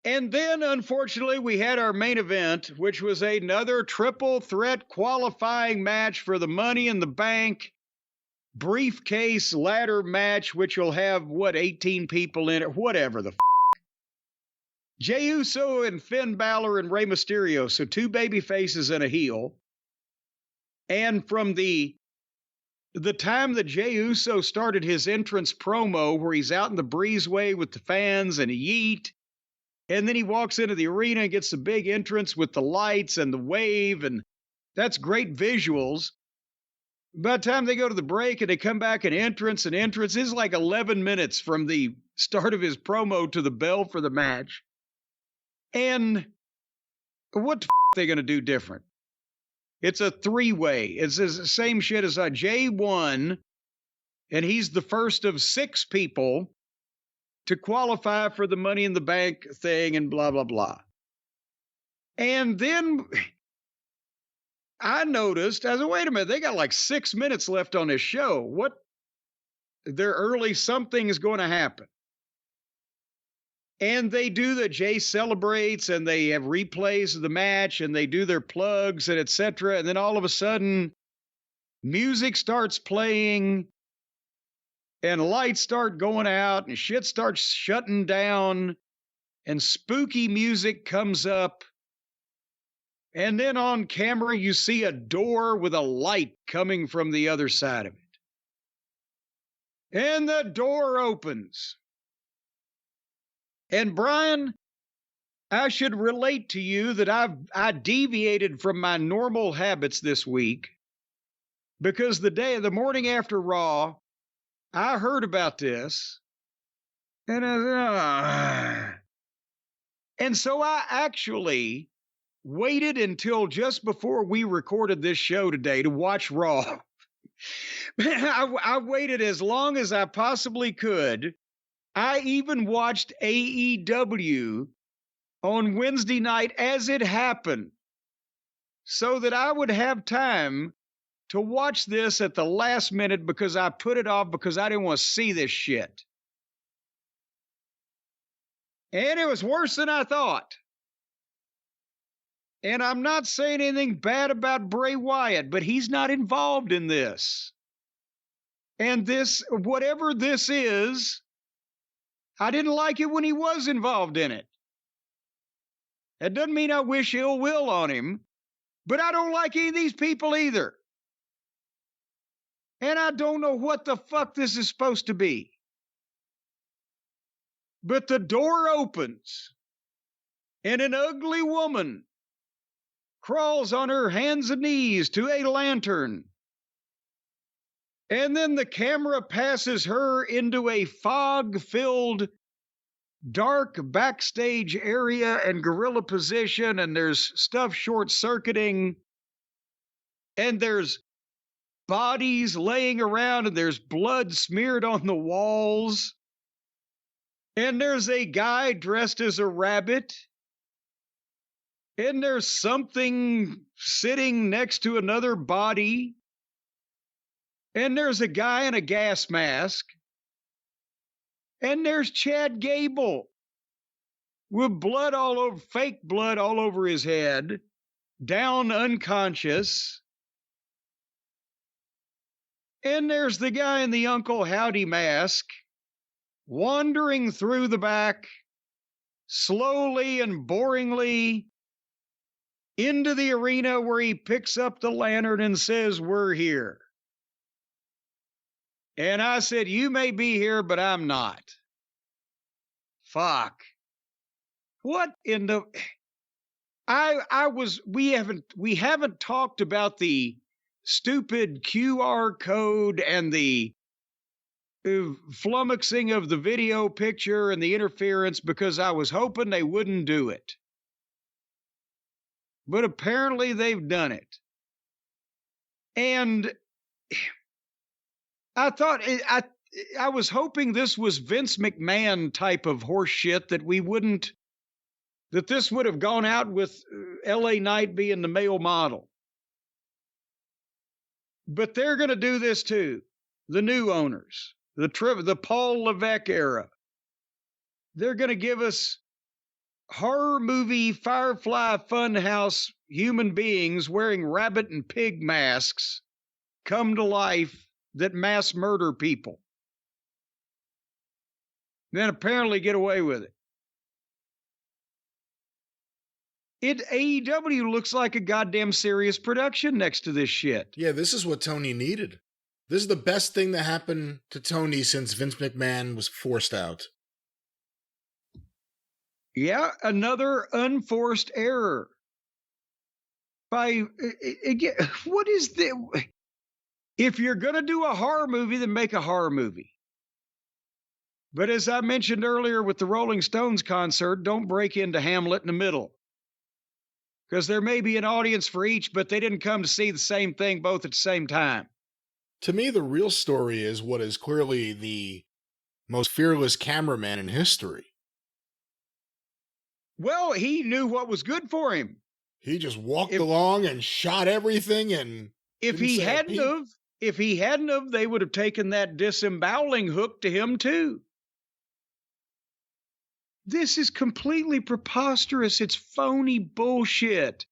And then, unfortunately, we had our main event, which was another triple threat qualifying match for the Money in the Bank briefcase ladder match, which will have, 18 people in it, whatever the Jey Uso and Finn Balor and Rey Mysterio, so two baby faces and a heel. And from the time that Jey Uso started his entrance promo, where he's out in the breezeway with the fans and a yeet, and then he walks into the arena and gets the big entrance with the lights and the wave, and that's great visuals. By the time they go to the break and they come back, an entrance is like 11 minutes from the start of his promo to the bell for the match. And what the are they going to do different? It's a three-way. It's the same shit as Jay won, and he's the first of 6 people to qualify for the Money in the Bank thing and blah, blah, blah. And then I noticed, I said, wait a minute, they got like 6 minutes left on this show. What? They're early, something is going to happen. And they do that. Jay celebrates and they have replays of the match and they do their plugs and etc. And then all of a sudden, music starts playing and lights start going out and shit starts shutting down and spooky music comes up. And then on camera, you see a door with a light coming from the other side of it. And the door opens. And Brian, I should relate to you that I deviated from my normal habits this week because the morning after Raw, I heard about this and and so I actually waited until just before we recorded this show today to watch Raw. I waited as long as I possibly could. I even watched AEW on Wednesday night as it happened so that I would have time to watch this at the last minute because I put it off because I didn't want to see this shit. And it was worse than I thought. And I'm not saying anything bad about Bray Wyatt, but he's not involved in this. And this, whatever this is, I didn't like it when he was involved in it. That doesn't mean I wish ill will on him, but I don't like any of these people either. And I don't know what the fuck this is supposed to be. But the door opens, and an ugly woman crawls on her hands and knees to a lantern. And then the camera passes her into a fog-filled, dark backstage area and gorilla position, and there's stuff short-circuiting, and there's bodies laying around, and there's blood smeared on the walls, and there's a guy dressed as a rabbit, and there's something sitting next to another body, and there's a guy in a gas mask, and there's Chad Gable with blood all over, fake blood all over his head, down unconscious. And there's the guy in the Uncle Howdy mask wandering through the back, slowly and boringly into the arena where he picks up the lantern and says, "We're here." And I said, "You may be here, but I'm not." Fuck. What in the... We haven't talked about the stupid QR code and the flummoxing of the video picture and the interference because I was hoping they wouldn't do it. But apparently they've done it. And I thought, I was hoping this was Vince McMahon type of horse shit that this would have gone out with LA Knight being the male model. But they're going to do this too. The new owners, the Paul Levesque era. They're going to give us horror movie Firefly Funhouse human beings wearing rabbit and pig masks come to life that mass murder people. Then apparently get away with it. AEW looks like a goddamn serious production next to this shit. Yeah, this is what Tony needed. This is the best thing that happened to Tony since Vince McMahon was forced out. Yeah, another unforced error. Again, what is the... If you're going to do a horror movie, then make a horror movie. But as I mentioned earlier with the Rolling Stones concert, don't break into Hamlet in the middle. Because there may be an audience for each, but they didn't come to see the same thing both at the same time. To me, the real story is what is clearly the most fearless cameraman in history. Well, he knew what was good for him. He just walked along and shot everything, and if he hadn't have, they would have taken that disemboweling hook to him too. This is completely preposterous. It's phony bullshit.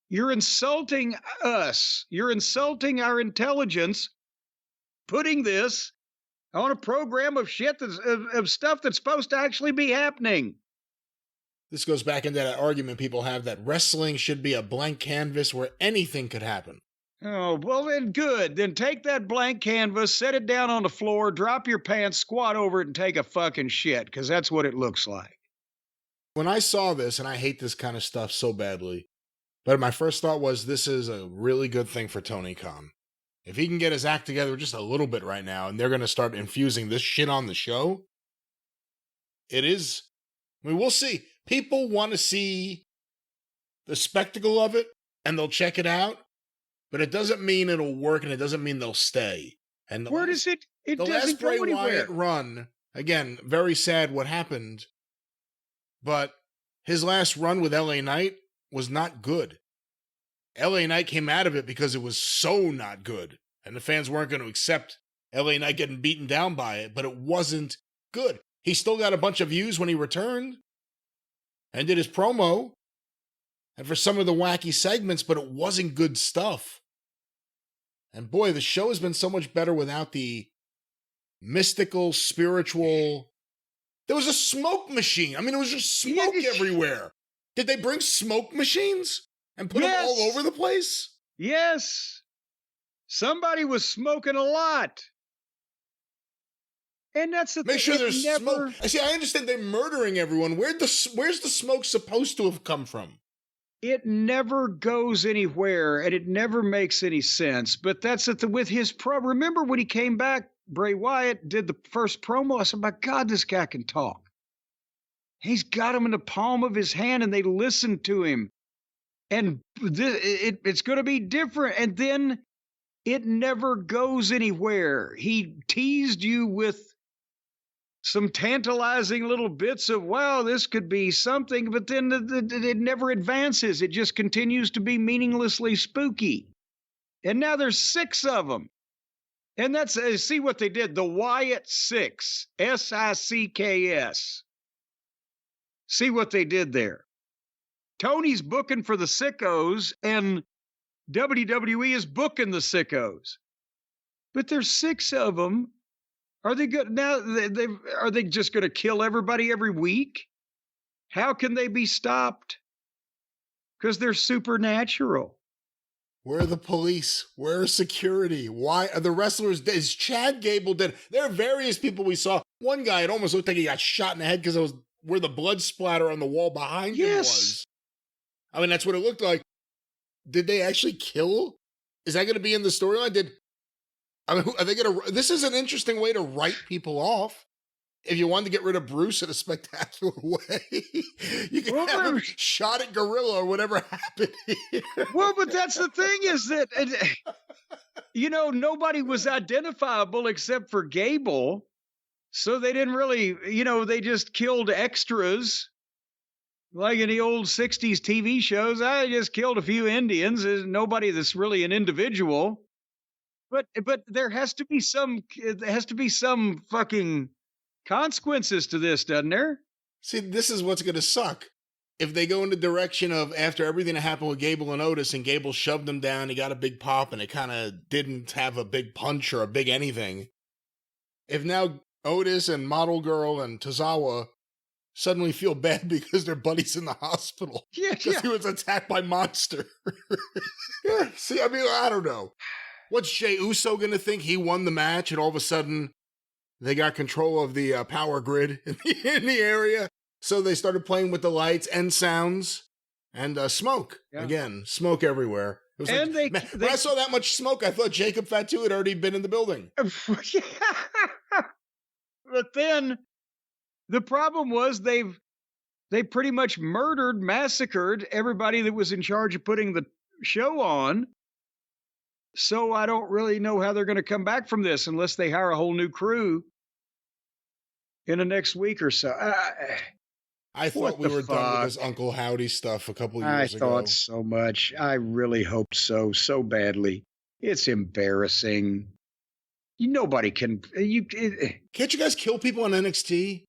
You're insulting us. You're insulting our intelligence, putting this on a program of shit of stuff that's supposed to actually be happening. This goes back into that argument people have that wrestling should be a blank canvas where anything could happen. Oh, well then good. Then take that blank canvas, set it down on the floor, drop your pants, squat over it, and take a fucking shit, because that's what it looks like. When I saw this, and I hate this kind of stuff so badly, but my first thought was this is a really good thing for Tony Khan. If he can get his act together just a little bit right now, and they're going to start infusing this shit on the show, it is... I mean, we'll see. People want to see the spectacle of it, and they'll check it out, but it doesn't mean it'll work, and it doesn't mean they'll stay. And where does it? It doesn't last go Bray anywhere. Wyatt run, again, very sad what happened, but his last run with LA Knight was not good. LA Knight came out of it because it was so not good, and the fans weren't going to accept LA Knight getting beaten down by it, but it wasn't good. He still got a bunch of views when he returned and did his promo and for some of the wacky segments, but it wasn't good stuff. And boy, the show has been so much better without the mystical, spiritual... There was a smoke machine. I mean, it was just smoke everywhere. Did they bring smoke machines and put them all over the place? Yes. Somebody was smoking a lot. And that's the thing. Make sure there's smoke. See, I understand they're murdering everyone. Where's the smoke supposed to have come from? It never goes anywhere, and it never makes any sense. But that's with his remember when he came back, Bray Wyatt did the first promo. I said, my God, this guy can talk. He's got him in the palm of his hand, and they listened to him. And it's going to be different. And then it never goes anywhere. He teased you with some tantalizing little bits of, wow, this could be something, but then it never advances. It just continues to be meaninglessly spooky. And now there's 6 of them. And that's, see what they did, the Wyatt 6, S-I-C-K-S. See what they did there. Tony's booking for the sickos, and WWE is booking the sickos. But there's 6 of them. Are they good now? Are they just going to kill everybody every week? How can they be stopped? Because they're supernatural. Where are the police? Where is security? Why are the wrestlers dead? Is Chad Gable dead? There are various people we saw. One guy, it almost looked like he got shot in the head because it was where the blood splatter on the wall behind him was. I mean, that's what it looked like. Did they actually kill? Is that going to be in the storyline? I mean, are they going to... This is an interesting way to write people off. If you wanted to get rid of Bruce in a spectacular way, you can have him shot at Gorilla or whatever happened here. Well, but that's the thing is that, nobody was identifiable except for Gable. So they didn't really, they just killed extras. Like in the old 60s TV shows, I just killed a few Indians. There's nobody that's really an individual. But there has to be some fucking consequences to this, doesn't there? See, this is what's going to suck. if they go in the direction of after everything that happened with Gable and Otis and Gable shoved him down, he got a big pop and it kind of didn't have a big punch or a big anything. If now Otis and Model Girl and Tozawa suddenly feel bad because their buddy's in the hospital. Yeah, because he was attacked by Monster. Yeah, see, I mean, I don't know. What's Jey Uso going to think? He won the match and all of a sudden they got control of the power grid in the area. So they started playing with the lights and sounds and smoke. Yeah. Again, smoke everywhere. It was and like, when I saw that much smoke, I thought Jacob Fatu had already been in the building. But then the problem was they pretty much massacred everybody that was in charge of putting the show on. So I don't really know how they're going to come back from this unless they hire a whole new crew in the next week or so. I thought we were done with this Uncle Howdy stuff a couple years ago. I thought so much. I really hoped so badly. It's embarrassing. Nobody can. Can't you guys kill people on NXT?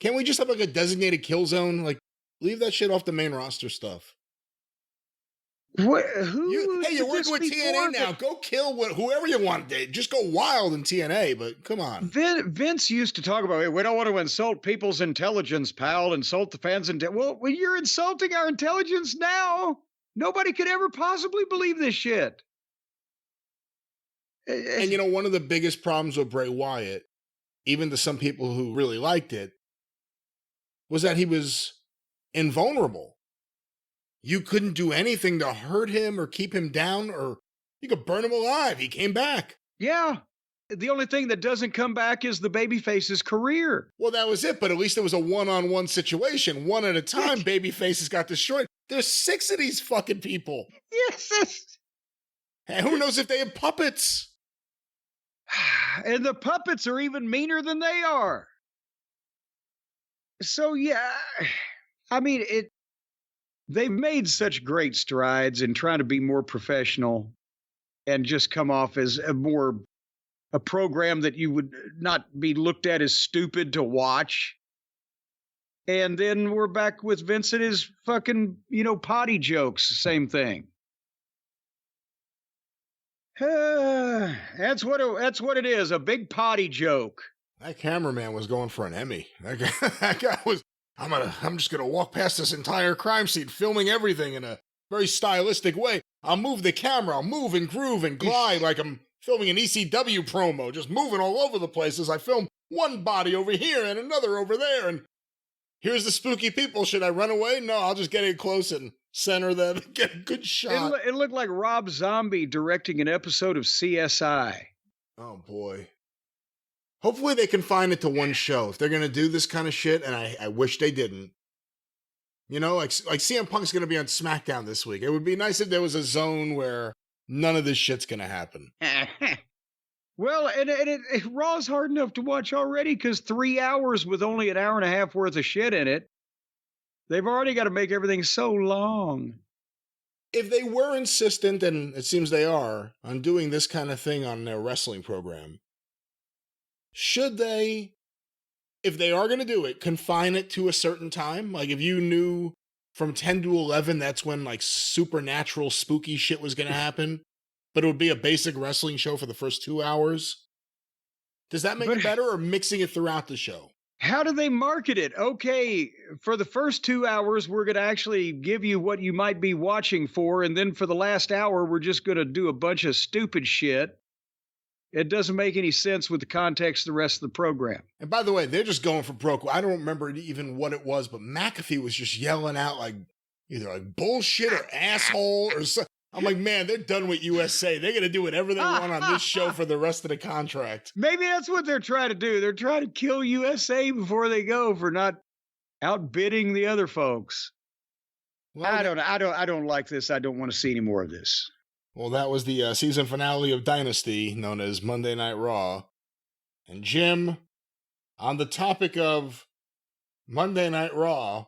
Can't we just have like a designated kill zone? Like, leave that shit off the main roster stuff. What? You're working with TNA now. Go kill whoever you want. Just go wild in TNA, but come on. Vince used to talk about it. We don't want to insult people's intelligence, pal. Insult the fans. Well, you're insulting our intelligence now. Nobody could ever possibly believe this shit. And one of the biggest problems with Bray Wyatt, even to some people who really liked it, was that he was invulnerable. You couldn't do anything to hurt him or keep him down, or you could burn him alive. He came back. Yeah. The only thing that doesn't come back is the babyface's career. Well, that was it, but at least it was a one-on-one situation. One at a time, babyfaces got destroyed. There's 6 of these fucking people. Yes. And who knows if they have puppets? And the puppets are even meaner than they are. So, yeah, I mean, they've made such great strides in trying to be more professional and just come off as a program that you would not be looked at as stupid to watch. And then we're back with Vince and his fucking, potty jokes. Same thing. That's what it is. A big potty joke. That cameraman was going for an Emmy. That guy was, I'm just going to walk past this entire crime scene, filming everything in a very stylistic way. I'll move the camera. I'll move and groove and glide like I'm filming an ECW promo, just moving all over the place as I film one body over here and another over there. And here's the spooky people. Should I run away? No, I'll just get in close and center them and get a good shot. It looked like Rob Zombie directing an episode of CSI. Oh, boy. Hopefully they confine it to one show. If they're going to do this kind of shit, and I wish they didn't. Like CM Punk's going to be on SmackDown this week. It would be nice if there was a zone where none of this shit's going to happen. Well, and Raw's hard enough to watch already because 3 hours with only an hour and a half worth of shit in it. They've already got to make everything so long. If they were insistent, and it seems they are, on doing this kind of thing on their wrestling program, should they, if they are going to do it, confine it to a certain time? Like if you knew from 10 to 11, that's when like supernatural spooky shit was going to happen, but it would be a basic wrestling show for the first 2 hours. Does that make it better, or mixing it throughout the show? How do they market it? Okay, for the first 2 hours, we're going to actually give you what you might be watching for. And then for the last hour, we're just going to do a bunch of stupid shit. It doesn't make any sense with the context of the rest of the program. And by the way, they're just going for broke. I don't remember even what it was, but McAfee was just yelling out like either like bullshit or asshole or something. I'm like, man, they're done with USA. They're going to do whatever they want on this show for the rest of the contract. Maybe that's what they're trying to do. They're trying to kill USA before they go for not outbidding the other folks. Well, I don't like this. I don't want to see any more of this. Well, that was the season finale of Dynasty, known as Monday Night Raw. And Jim, on the topic of Monday Night Raw,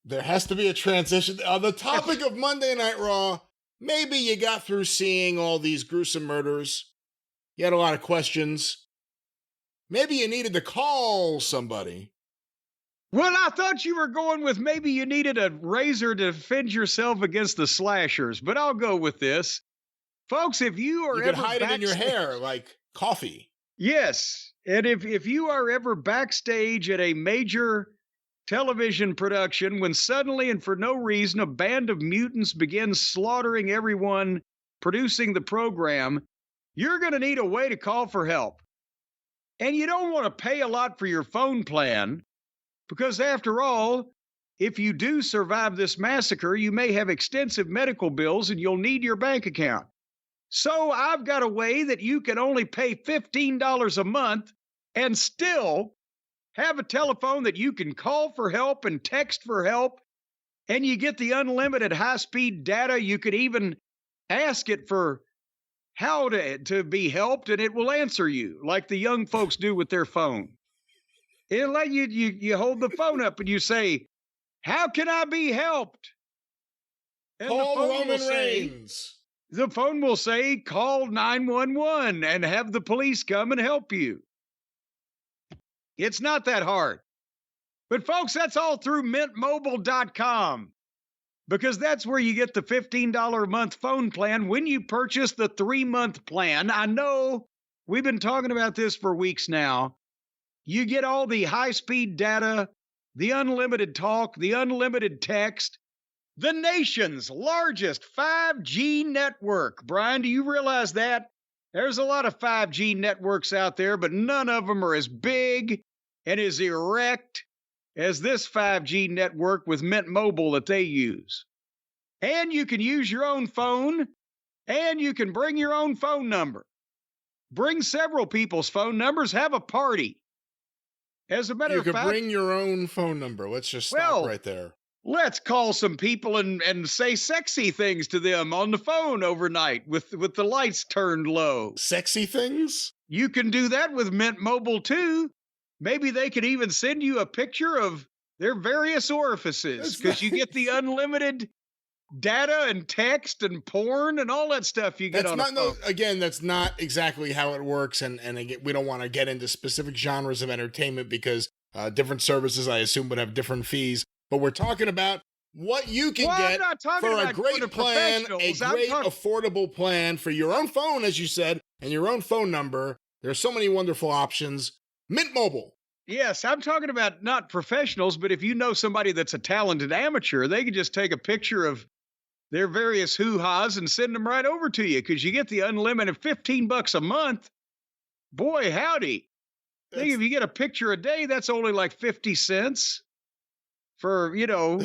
there has to be a transition. On the topic of Monday Night Raw, maybe you got through seeing all these gruesome murders. You had a lot of questions. Maybe you needed to call somebody. Well, I thought you were going with maybe you needed a razor to defend yourself against the slashers, but I'll go with this. Folks, if you are You could ever hide it in your backstage, hair like coffee. yes, and if you are ever backstage at a major television production when suddenly and for no reason a band of mutants begins slaughtering everyone producing the program, you're going to need a way to call for help. And you don't want to pay a lot for your phone plan because, after all, if you do survive this massacre, you may have extensive medical bills and you'll need your bank account. So I've got a way that you can only pay $15 a month and still have a telephone that you can call for help and text for help, and you get the unlimited high-speed data. You could even ask it for how to be helped, and it will answer you like the young folks do with their phone. It'll let you hold the phone up and you say, "How can I be helped?" And Call Roman Reigns. The phone will say, "Call 911 and have the police come and help you." It's not that hard. But folks, that's all through mintmobile.com. Because that's where you get the $15 a month phone plan when you purchase the 3-month plan. I know we've been talking about this for weeks now. You get all the high-speed data, the unlimited talk, the unlimited text, the nation's largest 5G network. Brian, do you realize that? There's a lot of 5G networks out there, but none of them are as big and as erect as this 5G network with Mint Mobile that they use. And you can use your own phone, and you can bring your own phone number. Bring several people's phone numbers, have a party. As a matter of fact, you could bring your own phone number. Let's just stop right there. Let's call some people and say sexy things to them on the phone overnight with the lights turned low. Sexy things? You can do that with Mint Mobile too. Maybe they could even send you a picture of their various orifices because you get the unlimited data and text and porn and all that stuff you get on a phone. No, again, that's not exactly how it works. And again, we don't want to get into specific genres of entertainment because different services, I assume, would have different fees. But we're talking about what you can get for a great plan, a great affordable plan for your own phone, as you said, and your own phone number. There are so many wonderful options. Mint Mobile. Yes, I'm talking about not professionals, but if you know somebody that's a talented amateur, they can just take a picture of their various hoo-has and send them right over to you because you get the unlimited $15 a month. Boy, howdy. I think if you get a picture a day, that's only like 50 cents. For, I don't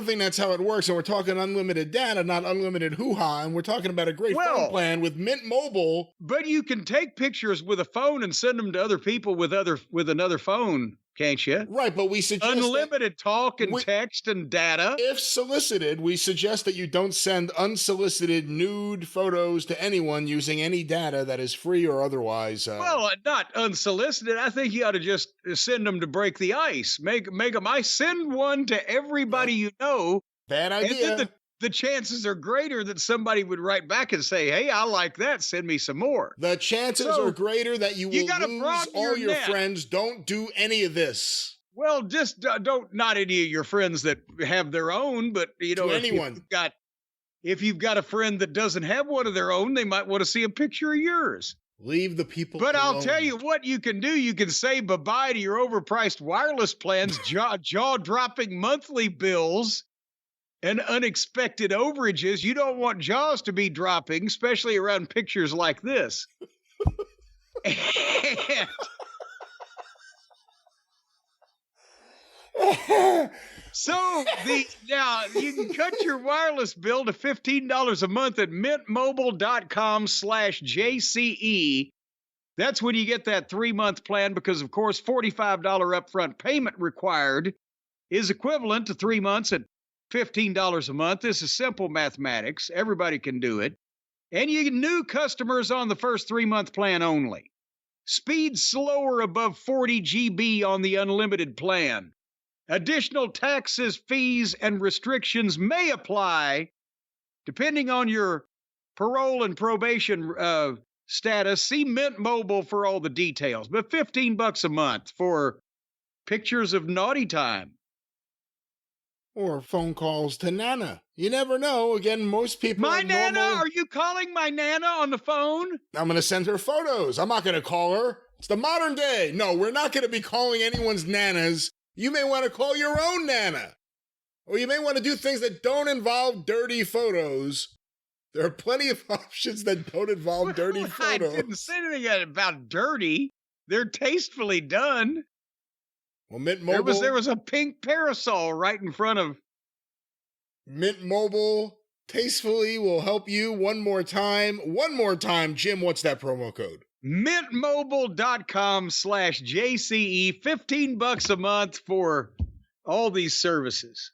think that's how it works. And we're talking unlimited data, not unlimited hoo-ha. And we're talking about a great phone plan with Mint Mobile. But you can take pictures with a phone and send them to other people with another phone, can't you? Right, but we suggest unlimited talk and text and data. If solicited, we suggest that you don't send unsolicited nude photos to anyone using any data that is free or otherwise. Well, not unsolicited. I think you ought to just send them to break the ice. Make them. I send one to everybody you know. Bad idea. And then the chances are greater that somebody would write back and say, "Hey, I like that. Send me some more." The chances are greater that you will lose all your friends. Don't do any of this. Well, just not any of your friends that have their own, but anyone. If you've got a friend that doesn't have one of their own, they might want to see a picture of yours. Leave the people But alone. I'll tell you what you can do. You can say bye-bye to your overpriced wireless plans, jaw-dropping monthly bills, and unexpected overages. You don't want jaws to be dropping, especially around pictures like this. So now you can cut your wireless bill to $15 a month at mintmobile.com/JCE. That's when you get that 3-month plan because, of course, $45 upfront payment required is equivalent to 3 months at $15 a month. This is simple mathematics. Everybody can do it. And you get new customers on the first 3-month plan only. Speed slower above 40 GB on the unlimited plan. Additional taxes, fees, and restrictions may apply depending on your parole and probation status. See Mint Mobile for all the details. But $15 a month for pictures of naughty time. Or phone calls to Nana. You never know. Again, most people. My Nana? Are you calling my Nana on the phone? I'm going to send her photos. I'm not going to call her. It's the modern day. No, we're not going to be calling anyone's nanas. You may want to call your own Nana. Or you may want to do things that don't involve dirty photos. There are plenty of options that don't involve dirty photos. I didn't say anything about dirty. They're tastefully done. Well, Mint Mobile. There was a pink parasol right in front of. Mint Mobile tastefully will help you one more time. One more time, Jim, what's that promo code? Mintmobile.com/JCE, $15 a month for all these services.